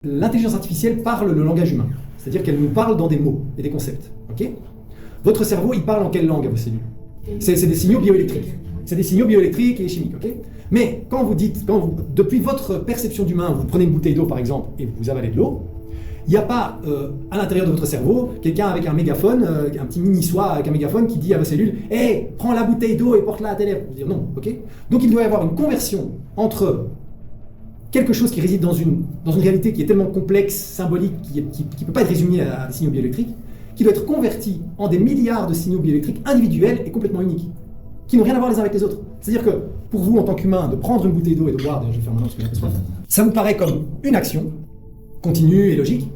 L'intelligence artificielle parle le langage humain, c'est-à-dire qu'elle nous parle dans des mots et des concepts. Okay, votre cerveau, il parle en quelle langue à vos cellules? C'est des signaux bioélectriques. C'est des signaux bioélectriques et chimiques. Okay, mais quand vous dites, depuis votre perception d'humain, vous prenez une bouteille d'eau par exemple et vous avalez de l'eau, il n'y a pas à l'intérieur de votre cerveau quelqu'un avec un mégaphone, un petit mini-soi avec un mégaphone qui dit à vos cellules « Hey, prends la bouteille d'eau et porte-la à tes lèvres ». Vous dire non, ok. Donc il doit y avoir une conversion entre quelque chose qui réside dans une réalité qui est tellement complexe, symbolique, qui ne peut pas être résumée à des signaux bioélectriques, qui doit être converti en des milliards de signaux bioélectriques individuels et complètement uniques, qui n'ont rien à voir les uns avec les autres. C'est-à-dire que pour vous, en tant qu'humain, de prendre une bouteille d'eau et de boire, je vais faire maintenant parce que j'ai un peu soif, ça vous paraît comme une action, continue et logique,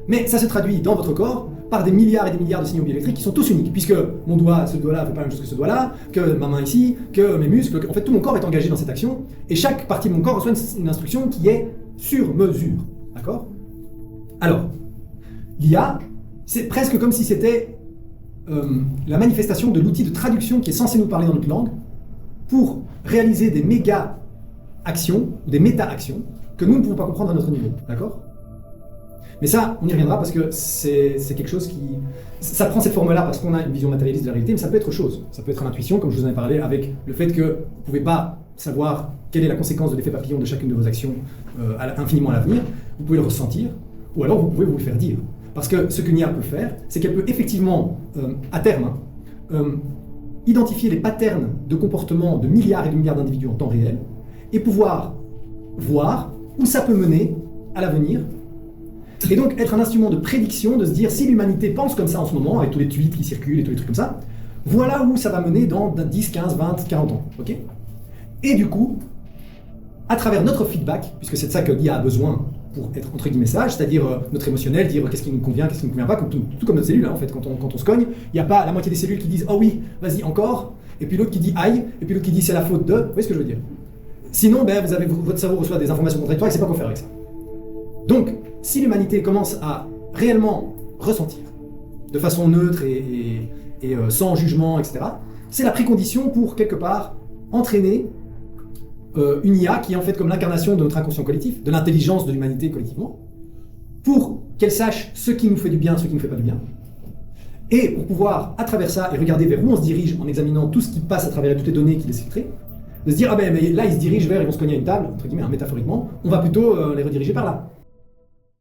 mais ça se traduit dans votre corps par des milliards et des milliards de signaux bioélectriques qui sont tous uniques, puisque mon doigt, ce doigt-là, ne fait pas la même chose que ce doigt-là, que ma main ici, que mes muscles, en fait tout mon corps est engagé dans cette action, et chaque partie de mon corps reçoit une instruction qui est sur mesure. D'accord ? Alors, l'IA, c'est presque comme si c'était la manifestation de l'outil de traduction qui est censé nous parler dans notre langue pour réaliser des méga-actions, ou des méta-actions, que nous ne pouvons pas comprendre à notre niveau. D'accord ? Mais ça, on y reviendra parce que c'est quelque chose qui... Ça prend cette forme-là parce qu'on a une vision matérialiste de la réalité, mais ça peut être autre chose. Ça peut être l'intuition, comme je vous en ai parlé, avec le fait que vous ne pouvez pas savoir quelle est la conséquence de l'effet papillon de chacune de vos actions infiniment à l'avenir. Vous pouvez le ressentir, ou alors vous pouvez vous le faire dire. Parce que ce qu'une IA peut faire, c'est qu'elle peut effectivement, à terme, identifier les patterns de comportement de milliards et de milliards d'individus en temps réel, et pouvoir voir où ça peut mener à l'avenir, et donc être un instrument de prédiction, de se dire si l'humanité pense comme ça en ce moment, avec tous les tweets qui circulent et tous les trucs comme ça, voilà où ça va mener dans 10, 15, 20, 40 ans. Okay, et du coup, à travers notre feedback, puisque c'est de ça que l'IA a besoin pour être entre guillemets sage, c'est-à-dire notre émotionnel, dire qu'est-ce qui nous convient, qu'est-ce qui ne nous convient pas, tout comme notre cellule, hein, en fait, quand on se cogne, il n'y a pas la moitié des cellules qui disent « Oh oui, vas-y, encore », et puis l'autre qui dit « Aïe », et puis l'autre qui dit « C'est la faute de », vous voyez ce que je veux dire? Sinon, votre cerveau reçoit des informations contradictoires et il ne sait pas quoi faire avec ça. Donc, si l'humanité commence à réellement ressentir, de façon neutre et sans jugement, etc., c'est la précondition pour, quelque part, entraîner une IA qui est en fait comme l'incarnation de notre inconscient collectif, de l'intelligence de l'humanité collectivement, pour qu'elle sache ce qui nous fait du bien, ce qui ne nous fait pas du bien, et pour pouvoir, à travers ça, et regarder vers où on se dirige en examinant tout ce qui passe à travers toutes les données qu'il laisse filtrer, de se dire, ah ben mais là ils se dirigent vers, ils vont se cogner à une table, entre guillemets, métaphoriquement, on va plutôt les rediriger par là.